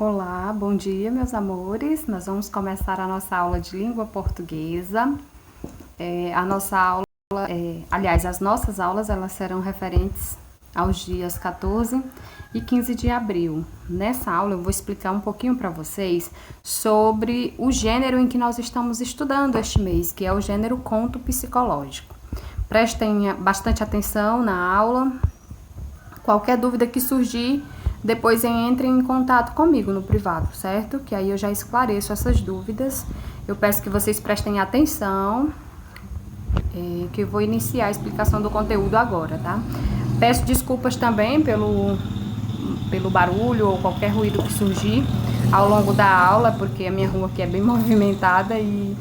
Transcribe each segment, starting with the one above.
Olá, bom dia, meus amores. Nós vamos começar a nossa aula de língua portuguesa. A nossa aula, as nossas aulas, elas serão referentes aos dias 14 e 15 de abril. Nessa aula eu vou explicar um pouquinho para vocês sobre o gênero em que nós estamos estudando este mês, que é o gênero conto psicológico. Prestem bastante atenção na aula. Qualquer dúvida que surgir, depois entrem em contato comigo no privado, certo? Que aí eu já esclareço essas dúvidas. Eu peço que vocês prestem atenção, que eu vou iniciar a explicação do conteúdo agora, tá? Peço desculpas também pelo barulho ou qualquer ruído que surgir ao longo da aula, porque a minha rua aqui é bem movimentada e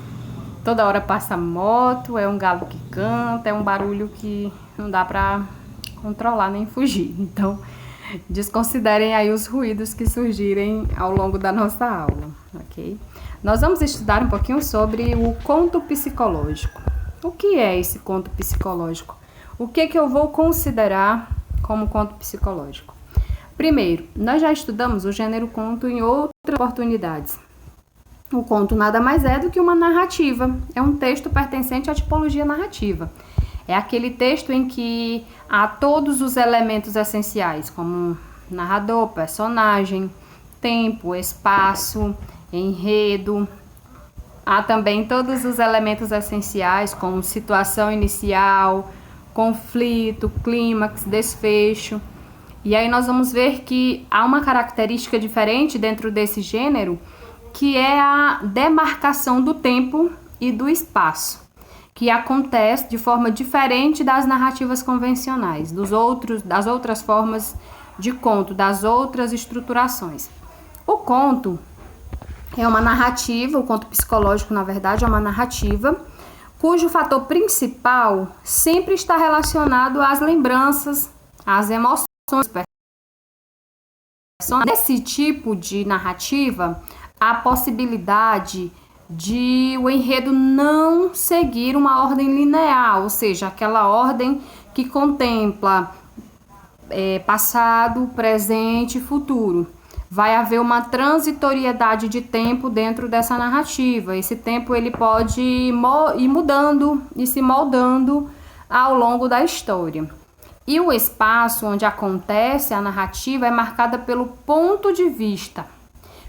toda hora passa moto, é um galo que canta, é um barulho que não dá pra controlar nem fugir. Então, desconsiderem aí os ruídos que surgirem ao longo da nossa aula, ok? Nós vamos estudar um pouquinho sobre o conto psicológico. O que é esse conto psicológico? O que eu vou considerar como conto psicológico? Primeiro, nós já estudamos o gênero conto em outras oportunidades. O conto nada mais é do que uma narrativa, é um texto pertencente à tipologia narrativa. É aquele texto em que há todos os elementos essenciais, como narrador, personagem, tempo, espaço, enredo. Há também todos os elementos essenciais, como situação inicial, conflito, clímax, desfecho. E aí nós vamos ver que há uma característica diferente dentro desse gênero, que é a demarcação do tempo e do espaço, que acontece de forma diferente das narrativas convencionais, das outras formas de conto, das outras estruturações. O conto é uma narrativa, o conto psicológico, na verdade, é uma narrativa, cujo fator principal sempre está relacionado às lembranças, às emoções. Nesse tipo de narrativa, há a possibilidade de o enredo não seguir uma ordem linear, ou seja, aquela ordem que contempla passado, presente e futuro. Vai haver uma transitoriedade de tempo dentro dessa narrativa. Esse tempo ele pode ir mudando e se moldando ao longo da história. E o espaço onde acontece a narrativa é marcada pelo ponto de vista,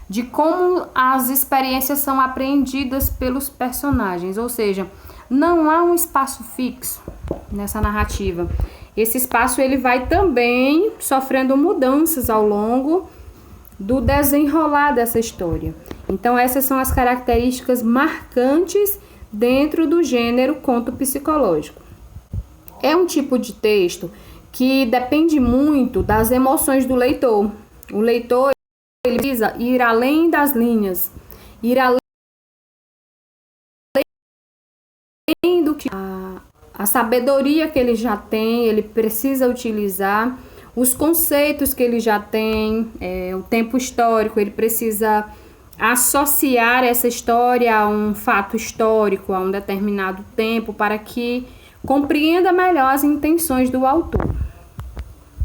de como as experiências são apreendidas pelos personagens, ou seja, não há um espaço fixo nessa narrativa. Esse espaço ele vai também sofrendo mudanças ao longo do desenrolar dessa história. Então essas são as características marcantes dentro do gênero conto psicológico. É um tipo de texto que depende muito das emoções do leitor. O leitor ele precisa ir além das linhas, ir além do que a sabedoria que ele já tem, ele precisa utilizar os conceitos que ele já tem, o tempo histórico, ele precisa associar essa história a um fato histórico, a um determinado tempo, para que compreenda melhor as intenções do autor.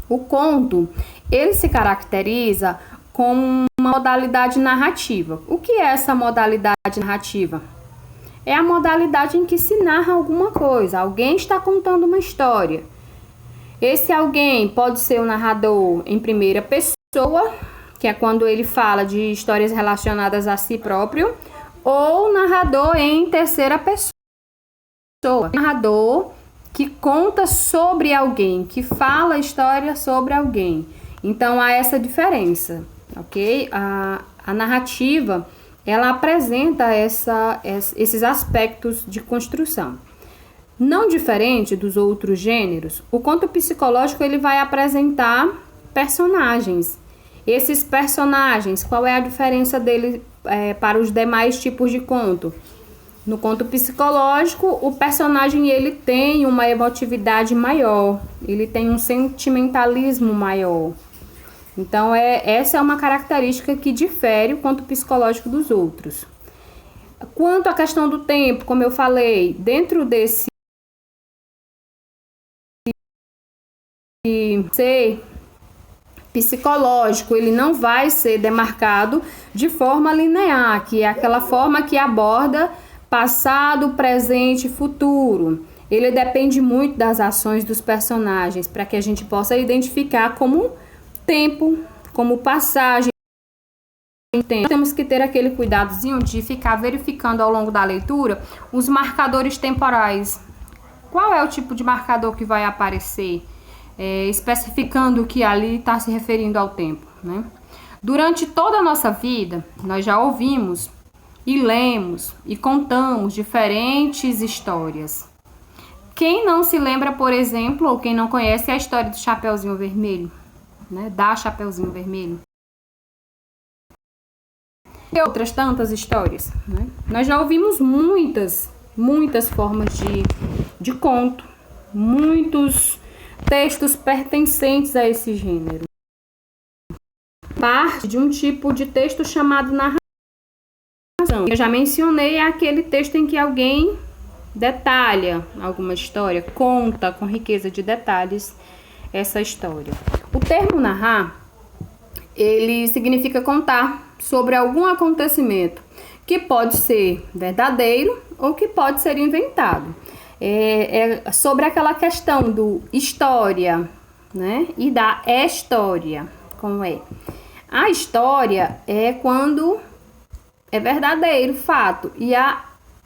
O conto, ele se caracteriza com uma modalidade narrativa. O que é essa modalidade narrativa? É a modalidade em que se narra alguma coisa. Alguém está contando uma história. Esse alguém pode ser o narrador em primeira pessoa, que é quando ele fala de histórias relacionadas a si próprio, ou narrador em terceira pessoa. Narrador que conta sobre alguém, que fala a história sobre alguém. Então há essa diferença. Ok? A narrativa, ela apresenta esses aspectos de construção. Não diferente dos outros gêneros, o conto psicológico ele vai apresentar personagens. Esses personagens, qual é a diferença dele para os demais tipos de conto? No conto psicológico, o personagem ele tem uma emotividade maior, ele tem um sentimentalismo maior. Então, essa é uma característica que difere o conto psicológico dos outros. Quanto à questão do tempo, como eu falei, dentro desse psicológico, ele não vai ser demarcado de forma linear, que é aquela forma que aborda passado, presente e futuro. Ele depende muito das ações dos personagens, para que a gente possa identificar como tempo, como passagem. Temos que ter aquele cuidadozinho de ficar verificando ao longo da leitura os marcadores temporais. Qual é o tipo de marcador que vai aparecer? Especificando que ali está se referindo ao tempo, né? Durante toda a nossa vida, nós já ouvimos e lemos e contamos diferentes histórias. Quem não se lembra, por exemplo, ou quem não conhece a história do Chapeuzinho Vermelho, né? Da Chapeuzinho Vermelho. E outras tantas histórias, né? Nós já ouvimos muitas formas de conto, muitos textos pertencentes a esse gênero. Parte de um tipo de texto chamado narração. Eu já mencionei aquele texto em que alguém detalha alguma história, conta com riqueza de detalhes essa história. O termo narrar, ele significa contar sobre algum acontecimento que pode ser verdadeiro ou que pode ser inventado. É sobre aquela questão do história, né? E da história, como é. A história é quando é verdadeiro, fato, e a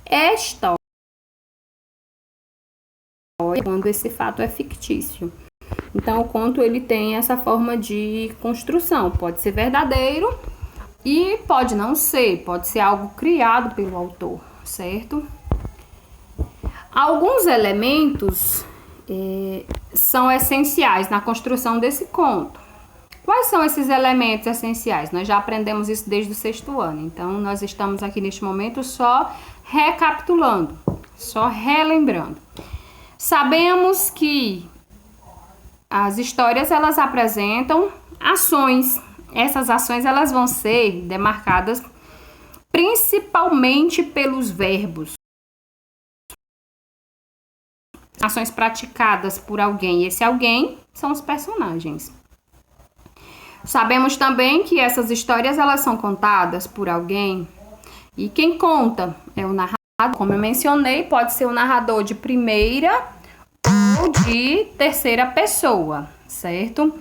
história é quando esse fato é fictício. Então, o conto ele tem essa forma de construção, pode ser verdadeiro e pode não ser, pode ser algo criado pelo autor, certo? Alguns elementos são essenciais na construção desse conto. Quais são esses elementos essenciais? Nós já aprendemos isso desde o 6º ano, então nós estamos aqui neste momento só recapitulando, só relembrando. Sabemos que as histórias elas apresentam ações. Essas ações elas vão ser demarcadas principalmente pelos verbos. Ações praticadas por alguém. Esse alguém são os personagens. Sabemos também que essas histórias elas são contadas por alguém e quem conta é o narrador. Como eu mencionei, pode ser o narrador de primeira ou de terceira pessoa, certo?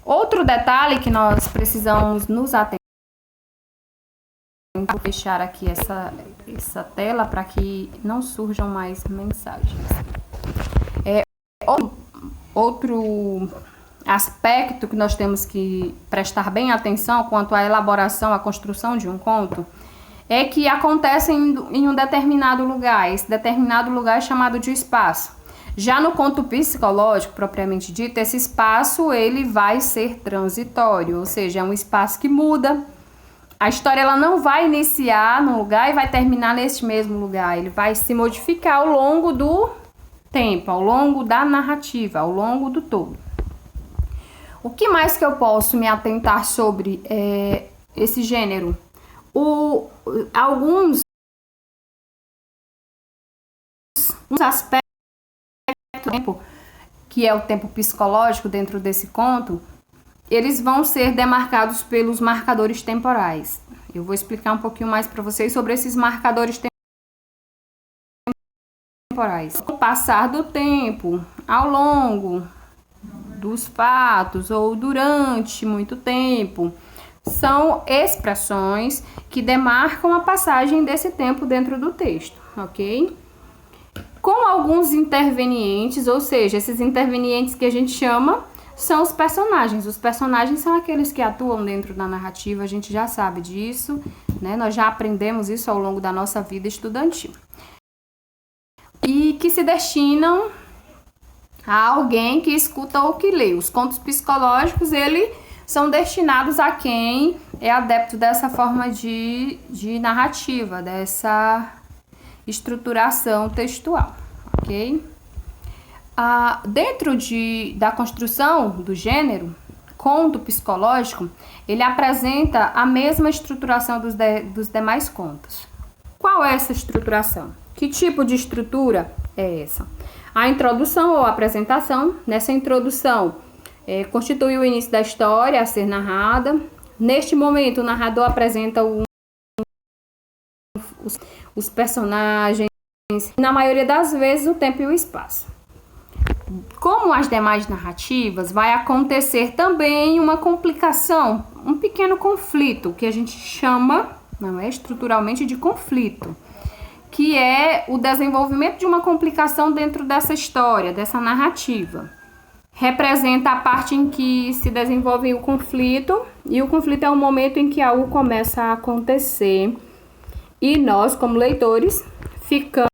Outro detalhe que nós precisamos nos atentar, vou fechar aqui essa tela para que não surjam mais mensagens. Outro aspecto que nós temos que prestar bem atenção quanto à elaboração, à construção de um conto, é que acontece em um determinado lugar. Esse determinado lugar é chamado de espaço. Já no conto psicológico, propriamente dito, esse espaço ele vai ser transitório, ou seja, é um espaço que muda. A história ela não vai iniciar num lugar e vai terminar nesse mesmo lugar. Ele vai se modificar ao longo do tempo, ao longo da narrativa, ao longo do todo. O que mais que eu posso me atentar sobre esse gênero? Alguns aspectos do tempo, que é o tempo psicológico dentro desse conto, eles vão ser demarcados pelos marcadores temporais. Eu vou explicar um pouquinho mais para vocês sobre esses marcadores temporais. Com o passar do tempo, ao longo dos fatos ou durante muito tempo, são expressões que demarcam a passagem desse tempo dentro do texto, ok? Com alguns intervenientes, ou seja, esses intervenientes que a gente chama são os personagens. Os personagens são aqueles que atuam dentro da narrativa, a gente já sabe disso, né? Nós já aprendemos isso ao longo da nossa vida estudantil. E que se destinam a alguém que escuta ou que lê. Os contos psicológicos, eles são destinados a quem é adepto dessa forma de narrativa, dessa estruturação textual, ok? Dentro da construção do gênero, conto psicológico, ele apresenta a mesma estruturação dos demais contos. Qual é essa estruturação? Que tipo de estrutura é essa? A introdução ou apresentação. Nessa introdução, constitui o início da história a ser narrada. Neste momento, o narrador apresenta os personagens, na maioria das vezes, o tempo e o espaço. Como as demais narrativas, vai acontecer também uma complicação, um pequeno conflito, que a gente chama, não é, estruturalmente de conflito, que é o desenvolvimento de uma complicação dentro dessa história, dessa narrativa. Representa a parte em que se desenvolve o conflito, e o conflito é o momento em que algo começa a acontecer, e nós, como leitores, ficamos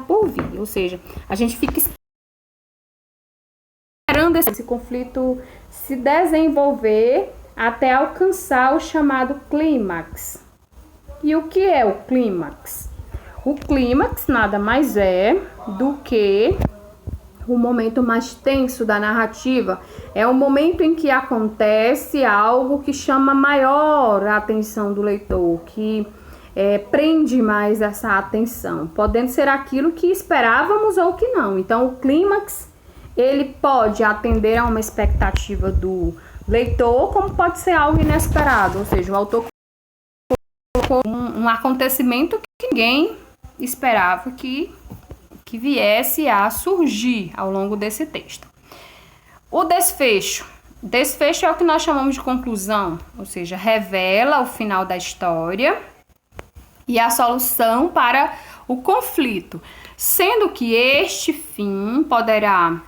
por vir, ou seja, a gente fica esperando esse conflito se desenvolver até alcançar o chamado clímax. E o que é o clímax? O clímax nada mais é do que o momento mais tenso da narrativa. É o momento em que acontece algo que chama maior a atenção do leitor, que prende mais essa atenção, podendo ser aquilo que esperávamos ou que não. Então, o clímax, ele pode atender a uma expectativa do leitor, como pode ser algo inesperado, ou seja, o autor colocou um acontecimento que ninguém esperava que viesse a surgir ao longo desse texto. O desfecho. Desfecho é o que nós chamamos de conclusão, ou seja, revela o final da história e a solução para o conflito, sendo que este fim poderá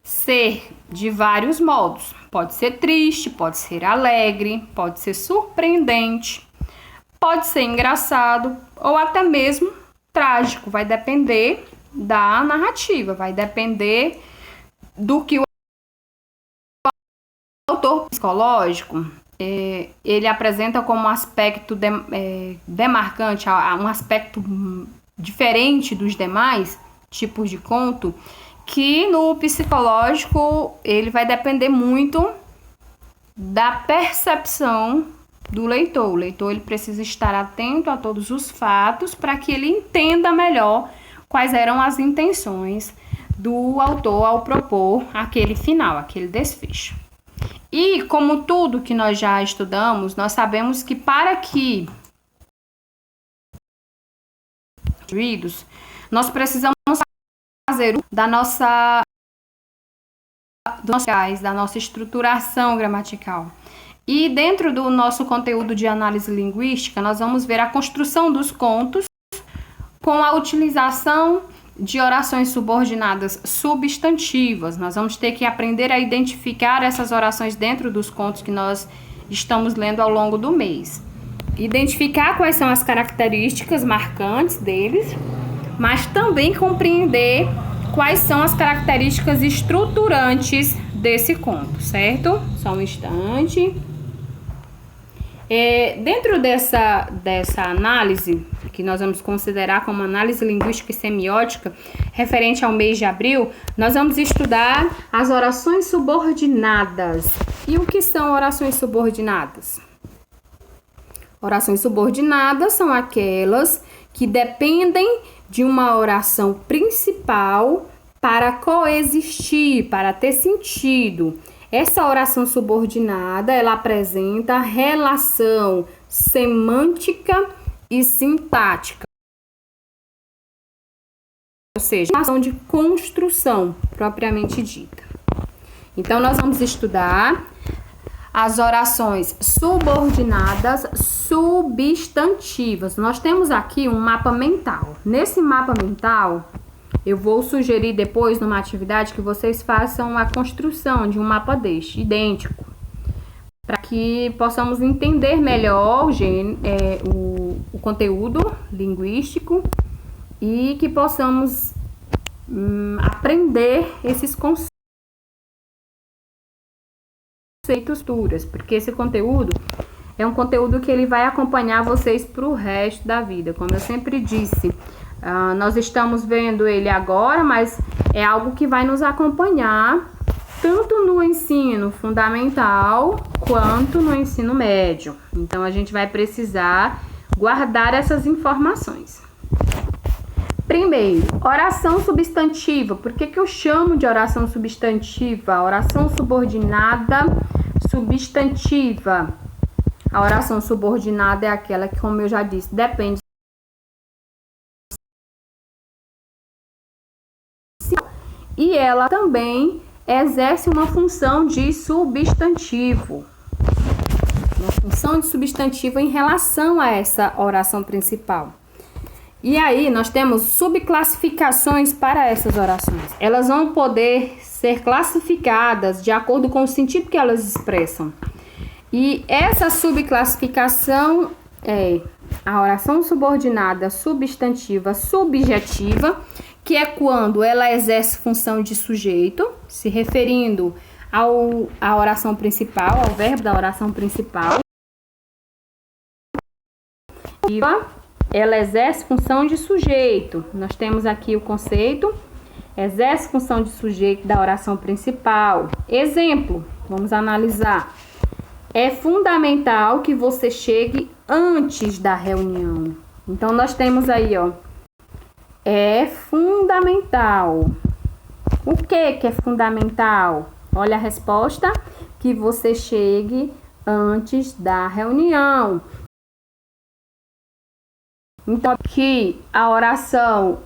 ser de vários modos. Pode ser triste, pode ser alegre, pode ser surpreendente, pode ser engraçado ou até mesmo trágico. Vai depender da narrativa, vai depender do que o autor psicológico ele apresenta como um aspecto demarcante, um aspecto diferente dos demais tipos de conto, que no psicológico ele vai depender muito da percepção do leitor. O leitor ele precisa estar atento a todos os fatos para que ele entenda melhor quais eram as intenções do autor ao propor aquele final, aquele desfecho. E, como tudo que nós já estudamos, nós sabemos que para que nós precisamos fazer da nossa estruturação gramatical. E dentro do nosso conteúdo de análise linguística, nós vamos ver a construção dos contos com a utilização de orações subordinadas substantivas. Nós vamos ter que aprender a identificar essas orações dentro dos contos que nós estamos lendo ao longo do mês. Identificar quais são as características marcantes deles, mas também compreender quais são as características estruturantes desse conto, certo? Só um instante. Dentro dessa análise, que nós vamos considerar como análise linguística e semiótica, referente ao mês de abril, nós vamos estudar as orações subordinadas. E o que são orações subordinadas? Orações subordinadas são aquelas que dependem de uma oração principal para coexistir, para ter sentido. Essa oração subordinada, ela apresenta relação semântica e sintática, ou seja, relação de construção propriamente dita. Então, nós vamos estudar as orações subordinadas substantivas. Nós temos aqui um mapa mental. Nesse mapa mental, eu vou sugerir depois, numa atividade, que vocês façam a construção de um mapa deste, idêntico, para que possamos entender melhor o conteúdo linguístico e que possamos aprender esses conceitos, porque esse conteúdo é um conteúdo que ele vai acompanhar vocês para o resto da vida. Como eu sempre disse, nós estamos vendo ele agora, mas é algo que vai nos acompanhar tanto no ensino fundamental quanto no ensino médio. Então, a gente vai precisar guardar essas informações. Primeiro, oração substantiva. Por que eu chamo de oração substantiva? Oração subordinada substantiva. A oração subordinada é aquela que, como eu já disse, depende e ela também exerce uma função de substantivo. Uma função de substantivo em relação a essa oração principal. E aí, nós temos subclassificações para essas orações. Elas vão poder ser classificadas de acordo com o sentido que elas expressam. E essa subclassificação é a oração subordinada substantiva subjetiva, que é quando ela exerce função de sujeito, se referindo à oração principal, ao verbo da oração principal. Ela exerce função de sujeito. Nós temos aqui o conceito, exerce função de sujeito da oração principal. Exemplo, vamos analisar. É fundamental que você chegue antes da reunião. Então, nós temos aí, ó, é fundamental. O que é fundamental? Olha a resposta, que você chegue antes da reunião. Então, aqui a oração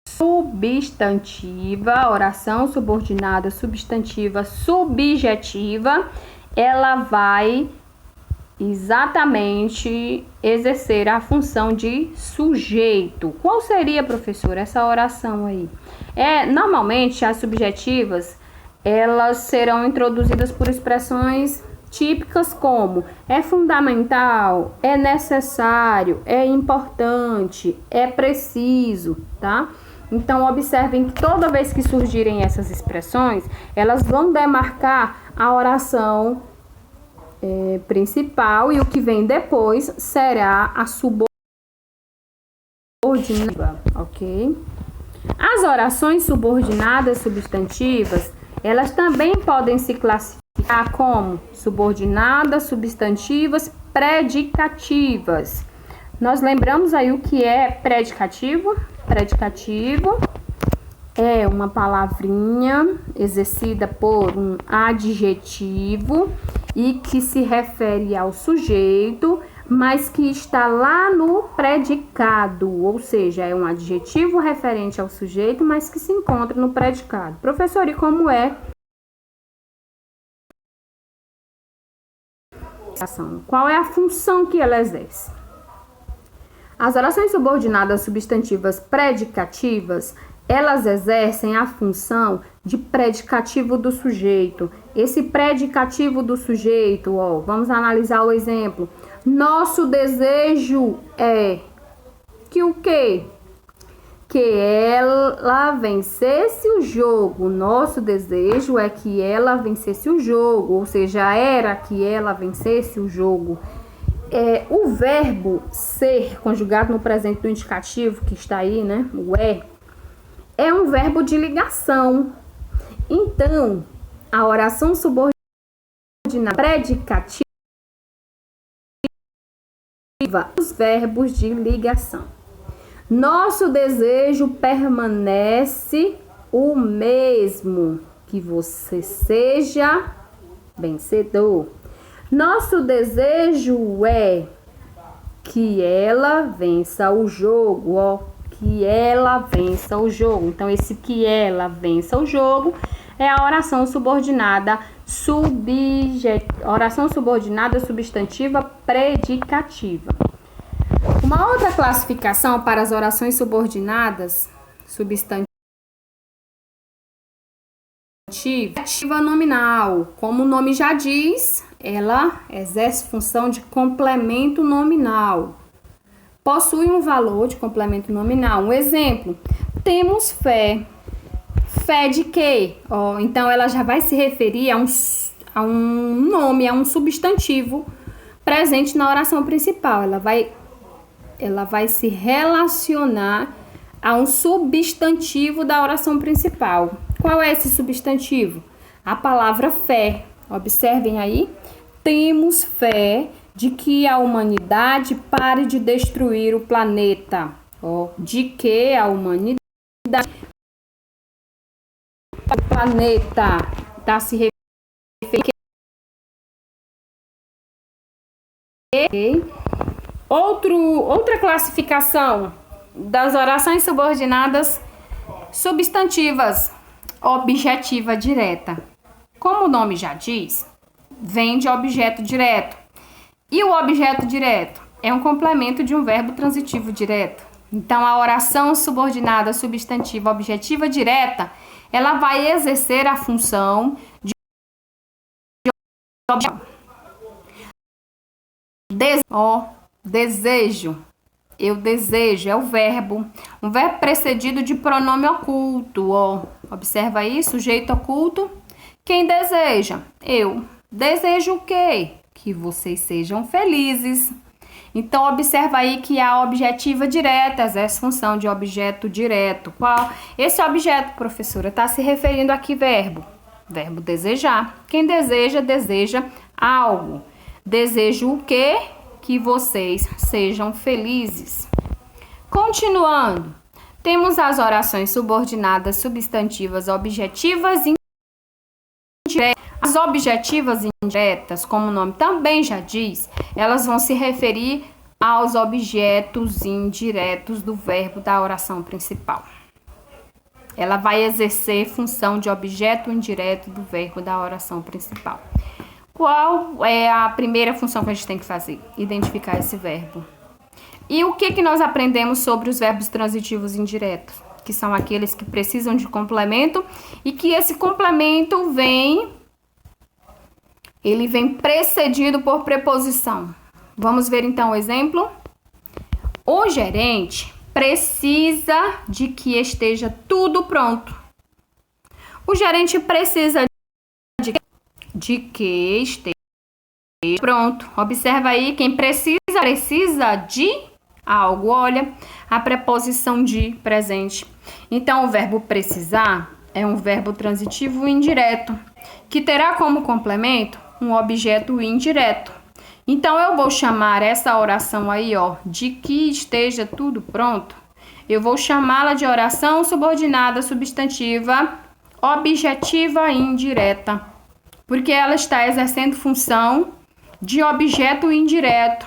substantiva, oração subordinada substantiva subjetiva, ela vai exatamente exercer a função de sujeito. Qual seria, professor, essa oração aí? Normalmente, as subjetivas, elas serão introduzidas por expressões típicas como é fundamental, é necessário, é importante, é preciso, tá? Então, observem que toda vez que surgirem essas expressões, elas vão demarcar a oração principal e o que vem depois será a subordinativa, ok? As orações subordinadas substantivas, elas também podem se classificar como subordinadas, substantivas, predicativas. Nós lembramos aí o que é predicativo? Predicativo é uma palavrinha exercida por um adjetivo e que se refere ao sujeito, mas que está lá no predicado, ou seja, é um adjetivo referente ao sujeito, mas que se encontra no predicado. Professor, e como é? Qual é a função que ela exerce? As orações subordinadas substantivas predicativas, elas exercem a função de predicativo do sujeito. Esse predicativo do sujeito, vamos analisar o exemplo. Nosso desejo é que o quê? Que ela vencesse o jogo. Nosso desejo é que ela vencesse o jogo, ou seja, era que ela vencesse o jogo. O verbo ser, conjugado no presente do indicativo, que está aí, né? O é um verbo de ligação. Então, a oração subordinada predicativa, os verbos de ligação. Nosso desejo permanece o mesmo, que você seja vencedor. Nosso desejo é que ela vença o jogo, que ela vença o jogo. Então, esse que ela vença o jogo é a oração subordinada oração subordinada substantiva predicativa. Uma outra classificação para as orações subordinadas substantiva nominal. Como o nome já diz, ela exerce função de complemento nominal. Possui um valor de complemento nominal. Um exemplo, temos fé. Fé de quê? Então, ela já vai se referir a um nome, a um substantivo presente na oração principal. Ela vai se relacionar a um substantivo da oração principal. Qual é esse substantivo? A palavra fé. Observem aí. Temos fé de que a humanidade pare de destruir o planeta. Ó, de que a humanidade, o planeta está se referindo. Outra classificação das orações subordinadas substantivas, objetiva direta. Como o nome já diz, vem de objeto direto. E o objeto direto é um complemento de um verbo transitivo direto. Então, a oração subordinada substantiva objetiva direta, ela vai exercer a função de desejo. Eu desejo, é o verbo. Um verbo precedido de pronome oculto, ó. Observa aí, sujeito oculto. Quem deseja? Eu. Desejo o quê? Que vocês sejam felizes. Então, observa aí que a objetiva direta exerce função de objeto direto. Qual? Esse objeto, professora, está se referindo a que verbo? Verbo desejar. Quem deseja, deseja algo. Desejo o quê? Que vocês sejam felizes. Continuando, temos as orações subordinadas substantivas objetivas indiretas. As objetivas indiretas, como o nome também já diz, elas vão se referir aos objetos indiretos do verbo da oração principal. Ela vai exercer função de objeto indireto do verbo da oração principal. Qual é a primeira função que a gente tem que fazer? Identificar esse verbo. E o que nós aprendemos sobre os verbos transitivos indiretos? Que são aqueles que precisam de complemento e que esse complemento vem precedido por preposição. Vamos ver então o exemplo? O gerente precisa de que esteja tudo pronto. O gerente precisa de que esteja pronto. Observa aí, quem precisa de algo. Olha, a preposição de presente. Então, o verbo precisar é um verbo transitivo indireto, que terá como complemento um objeto indireto. Então, eu vou chamar essa oração aí, ó, de que esteja tudo pronto. Eu vou chamá-la de oração subordinada substantiva objetiva indireta, porque ela está exercendo função de objeto indireto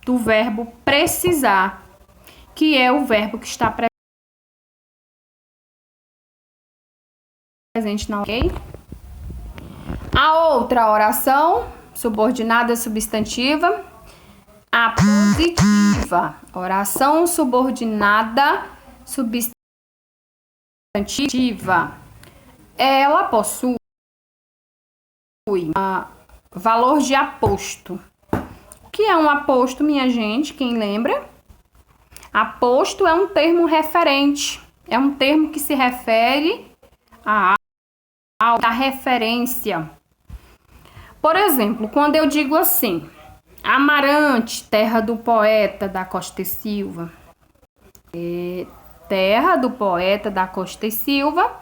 do verbo precisar, que é o verbo que está presente na ok? A outra oração subordinada substantiva, a positiva. Oração subordinada substantiva. Ela possui valor de aposto. O que é um aposto, minha gente? Quem lembra? Aposto é um termo referente. É um termo que se refere à referência. Por exemplo, quando eu digo assim, Amarante, terra do poeta da Costa e Silva. Terra do poeta da Costa e Silva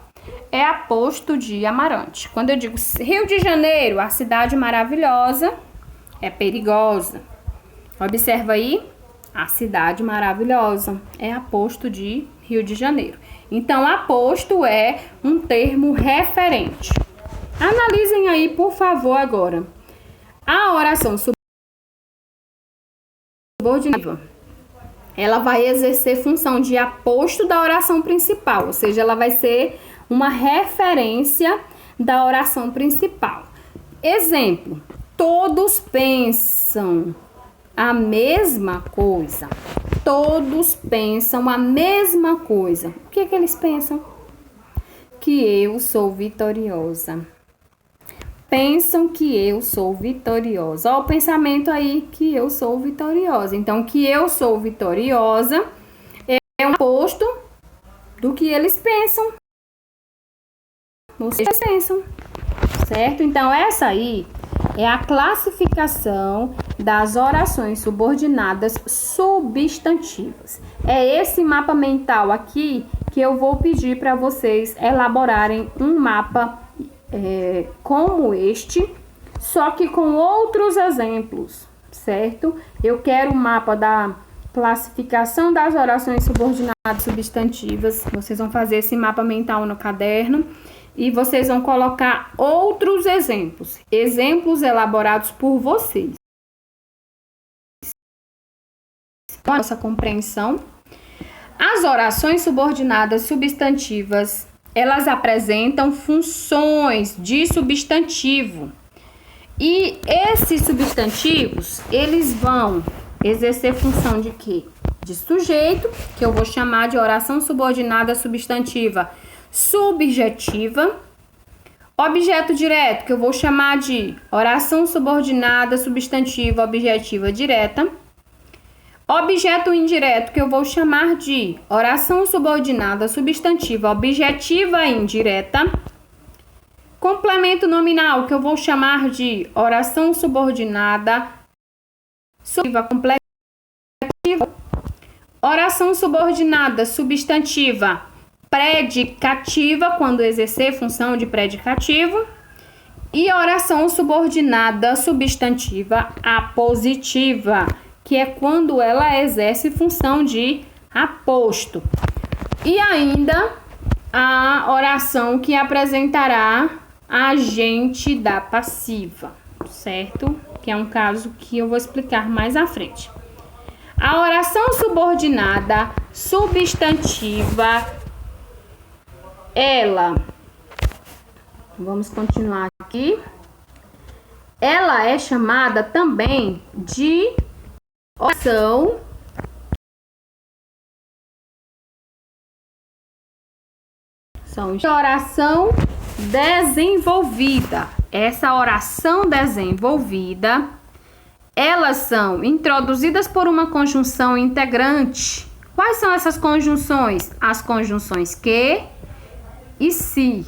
é aposto de Amarante. Quando eu digo Rio de Janeiro, a cidade maravilhosa, é perigosa. Observa aí, a cidade maravilhosa é aposto de Rio de Janeiro. Então, aposto é um termo referente. Analisem aí, por favor, agora. A oração subordinativa, ela vai exercer função de aposto da oração principal, ou seja, ela vai ser uma referência da oração principal. Exemplo, todos pensam a mesma coisa. Todos pensam a mesma coisa. O que eles pensam? Que eu sou vitoriosa. Pensam que eu sou vitoriosa. Olha o pensamento aí, que eu sou vitoriosa. Então, que eu sou vitoriosa é um oposto do que eles pensam. Vocês pensam, certo? Então, essa aí é a classificação das orações subordinadas substantivas. É esse mapa mental aqui que eu vou pedir para vocês elaborarem um mapa como este, só que com outros exemplos, certo? Eu quero o mapa da classificação das orações subordinadas substantivas. Vocês vão fazer esse mapa mental no caderno e vocês vão colocar outros exemplos. Exemplos elaborados por vocês. Nossa compreensão. As orações subordinadas substantivas, elas apresentam funções de substantivo. E esses substantivos, eles vão exercer função de quê? De sujeito, que eu vou chamar de oração subordinada substantiva subjetiva. Objeto direto, que eu vou chamar de oração subordinada substantiva objetiva direta. Objeto indireto, que eu vou chamar de oração subordinada substantiva objetiva indireta. Complemento nominal, que eu vou chamar de oração subordinada substantiva completiva. Oração subordinada substantiva predicativa, quando exercer função de predicativo. E oração subordinada substantiva apositiva, que é quando ela exerce função de aposto. E ainda a oração que apresentará agente da passiva, certo? Que é um caso que eu vou explicar mais à frente. A oração subordinada substantiva, vamos continuar aqui. Ela é chamada também de oração desenvolvida. Essa oração desenvolvida, elas são introduzidas por uma conjunção integrante. Quais são essas conjunções? As conjunções que e se.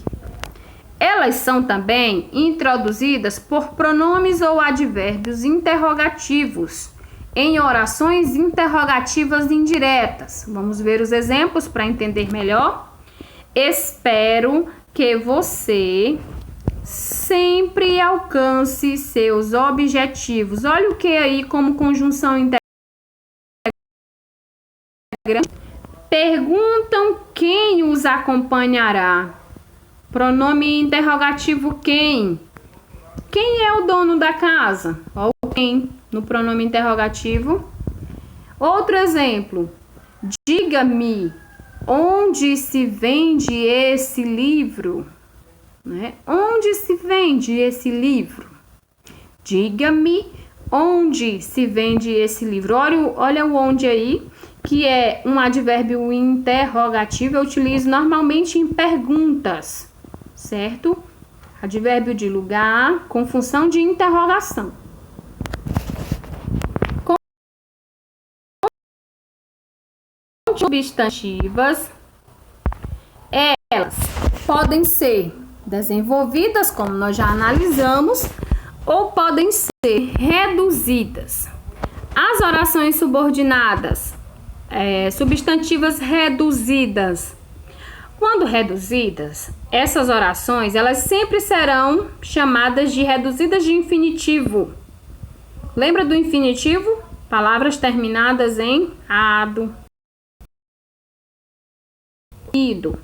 Elas são também introduzidas por pronomes ou advérbios interrogativos em orações interrogativas indiretas. Vamos ver os exemplos para entender melhor. Espero que você sempre alcance seus objetivos. Olha o que aí como conjunção integrante. Perguntam quem os acompanhará. Pronome interrogativo quem. Quem é o dono da casa? Ou quem no pronome interrogativo. Outro exemplo. Diga-me onde se vende esse livro. Né? Onde se vende esse livro? Diga-me onde se vende esse livro. Olha o onde aí, que é um advérbio interrogativo. Eu utilizo normalmente em perguntas, certo? Advérbio de lugar com função de interrogação. Substantivas, elas podem ser desenvolvidas, como nós já analisamos, ou podem ser reduzidas. As orações subordinadas, substantivas reduzidas. Quando reduzidas, essas orações, elas sempre serão chamadas de reduzidas de infinitivo. Lembra do infinitivo? Palavras terminadas em ado, ido.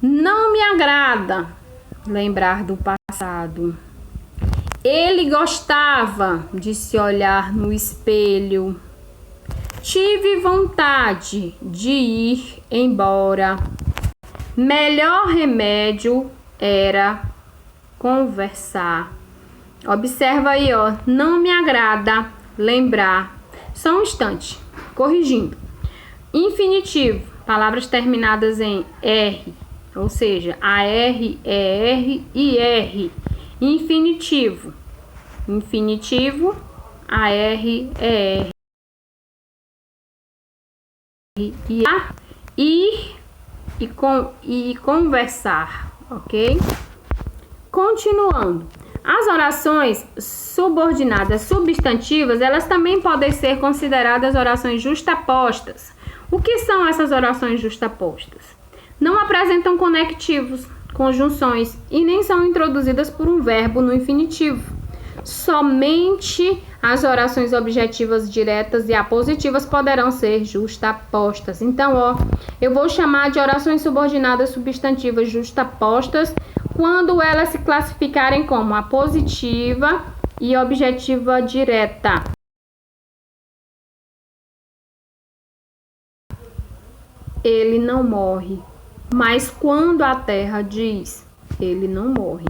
Não me agrada lembrar do passado. Ele gostava de se olhar no espelho. Tive vontade de ir embora. Melhor remédio era conversar. Observa aí, não me agrada lembrar. Só um instante, corrigindo. Infinitivo, palavras terminadas em R, ou seja, AR, ER e R. Infinitivo, AR, ER e A, ir e conversar, ok? Continuando. As orações subordinadas substantivas, elas também podem ser consideradas orações justapostas. O que são essas orações justapostas? Não apresentam conectivos, conjunções e nem são introduzidas por um verbo no infinitivo. Somente as orações objetivas diretas e apositivas poderão ser justapostas. Então, ó, eu vou chamar de orações subordinadas substantivas justapostas quando elas se classificarem como apositiva e objetiva direta. Ele não morre. Mas quando a terra diz, ele não morre.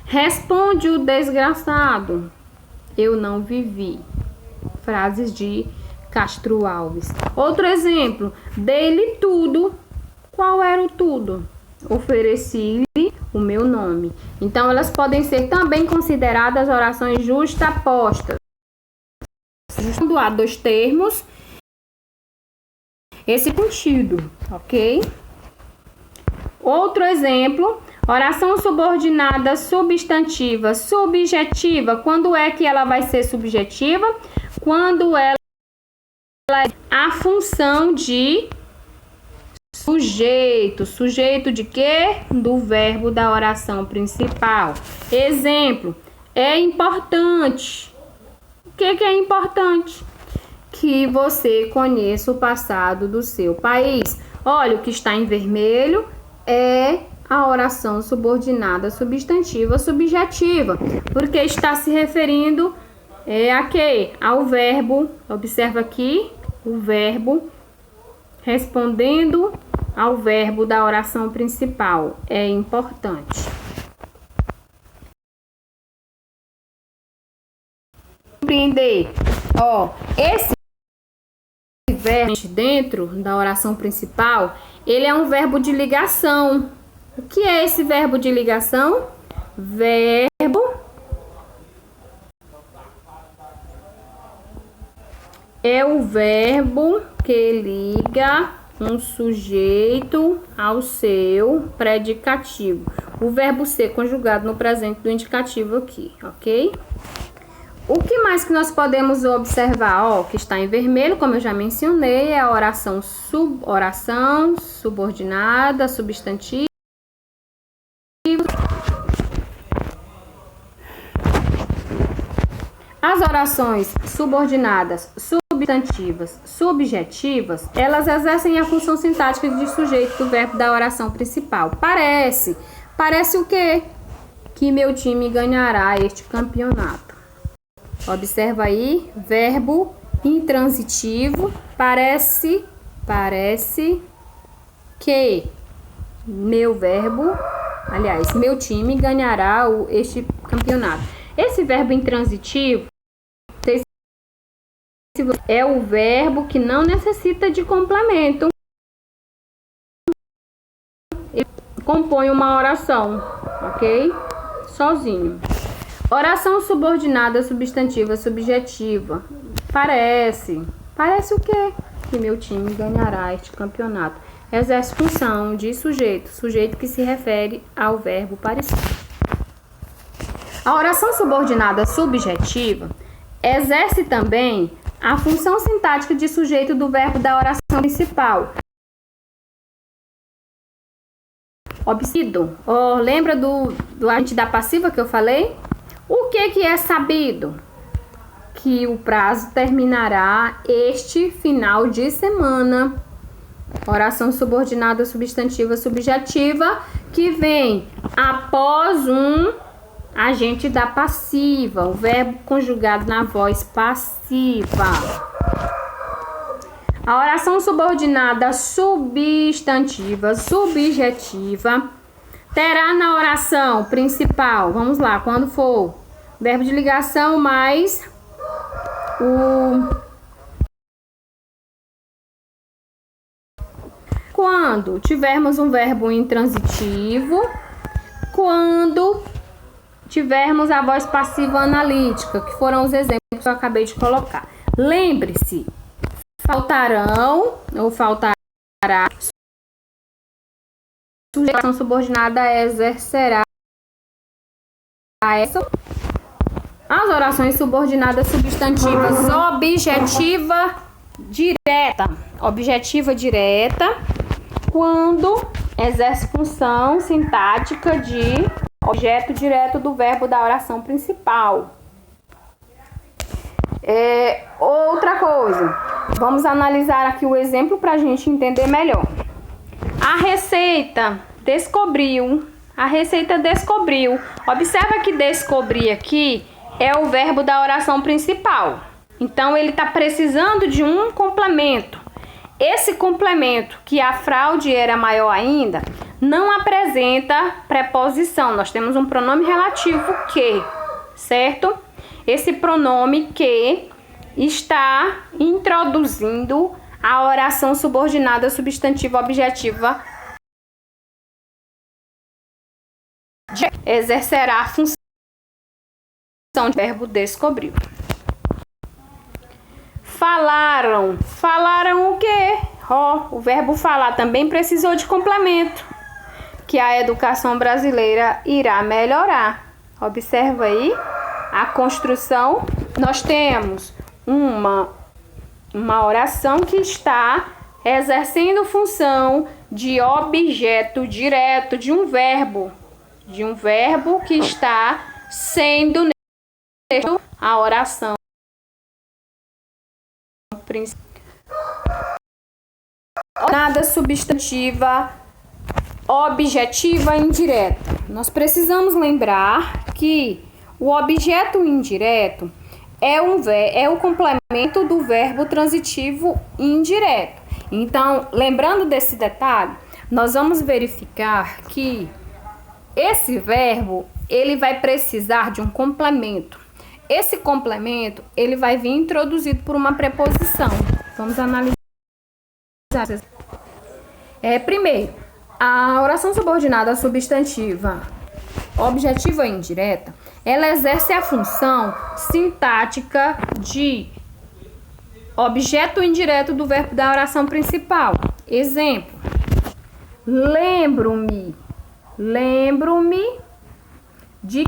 Responde o desgraçado, eu não vivi. Frases de Castro Alves. Outro exemplo, dei-lhe tudo. Qual era o tudo? Ofereci-lhe o meu nome. Então, elas podem ser também consideradas orações justapostas. Quando há dois termos, esse sentido, ok? Outro exemplo, oração subordinada substantiva subjetiva. Quando é que ela vai ser subjetiva? Quando ela é a função de sujeito. Sujeito de quê? Do verbo da oração principal. Exemplo, é importante. O que é importante? Que você conheça o passado do seu país. Olha, o que está em vermelho é a oração subordinada substantiva subjetiva, porque está se referindo a quê? Ao verbo. Observa aqui o verbo respondendo ao verbo da oração principal. É importante. Compreender. Ó, esse verbo dentro da oração principal, ele é um verbo de ligação. O que é esse verbo de ligação? Verbo é o verbo que liga um sujeito ao seu predicativo. O verbo ser conjugado no presente do indicativo aqui, ok? O que mais que nós podemos observar? Ó, que está em vermelho, como eu já mencionei, é a oração subordinada, substantiva. As orações subordinadas, substantivas, subjetivas, elas exercem a função sintática de sujeito do verbo da oração principal. Parece o quê? Que meu time ganhará este campeonato. Observa aí, verbo intransitivo, parece que meu time ganhará este campeonato. Esse verbo intransitivo é o verbo que não necessita de complemento. Ele compõe uma oração, ok? Sozinho. Oração subordinada substantiva subjetiva. Parece o quê? Que meu time ganhará este campeonato. Exerce função de sujeito que se refere ao verbo parecer. A oração subordinada subjetiva exerce também a função sintática de sujeito do verbo da oração principal. Obsido. Lembra do agente da passiva que eu falei? O que é sabido? Que o prazo terminará este final de semana. Oração subordinada substantiva subjetiva que vem após um agente da passiva, o verbo conjugado na voz passiva. A oração subordinada substantiva subjetiva terá na oração principal, vamos lá, quando for verbo de ligação mais quando tivermos um verbo intransitivo, quando tivermos a voz passiva analítica, que foram os exemplos que eu acabei de colocar. Lembre-se, faltará sujeito subordinada exercerá essa. As orações subordinadas substantivas objetiva direta, quando exerce função sintática de objeto direto do verbo da oração principal. Outra coisa, vamos analisar aqui o exemplo para a gente entender melhor. A receita descobriu. Observa que descobrir aqui é o verbo da oração principal. Então, ele está precisando de um complemento. Esse complemento, que a fraude era maior ainda, não apresenta preposição. Nós temos um pronome relativo que, certo? Esse pronome que está introduzindo a oração subordinada substantiva objetiva exercerá a função do verbo descobriu. Falaram o quê? O verbo falar também precisou de complemento, que a educação brasileira irá melhorar. Observa aí a construção. Nós temos uma oração que está exercendo função de objeto direto de um verbo que está sendo a oração principal. Nada substantiva objetiva indireta. Nós precisamos lembrar que o objeto indireto é o complemento do verbo transitivo indireto. Então, lembrando desse detalhe, nós vamos verificar que esse verbo, ele vai precisar de um complemento. Esse complemento, ele vai vir introduzido por uma preposição. Vamos analisar. Primeiro, a oração subordinada substantiva objetiva e indireta, ela exerce a função sintática de objeto indireto do verbo da oração principal. Exemplo: lembro-me de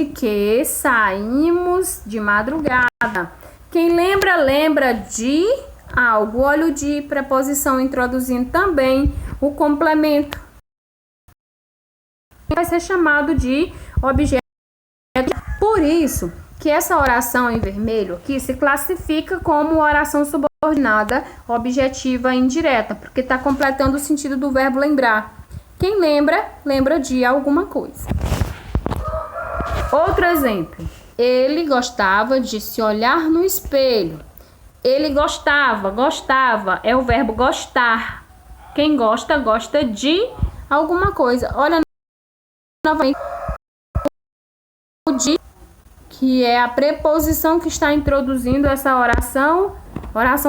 que saímos de madrugada. Quem lembra de algo. Olha o de preposição introduzindo também o complemento. Vai ser chamado de objeto. Por isso que essa oração em vermelho aqui se classifica como oração subordinada objetiva indireta, porque está completando o sentido do verbo lembrar. Quem lembra de alguma coisa. Outro exemplo. Ele gostava de se olhar no espelho. Ele gostava é o verbo gostar. Quem gosta de alguma coisa. Olha novamente o de, que é a preposição que está introduzindo essa oração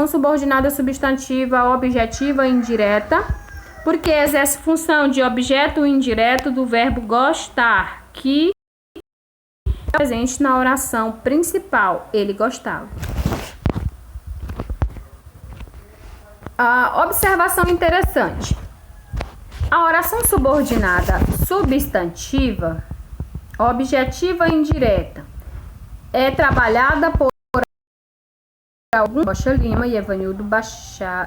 subordinada substantiva objetiva indireta, porque exerce função de objeto indireto do verbo gostar, que é presente na oração principal. Ele gostava. Observação interessante. A oração subordinada substantiva objetiva indireta é trabalhada por Rocha Lima e Evanildo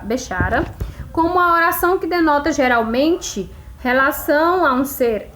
Bechara como a oração que denota geralmente relação a um ser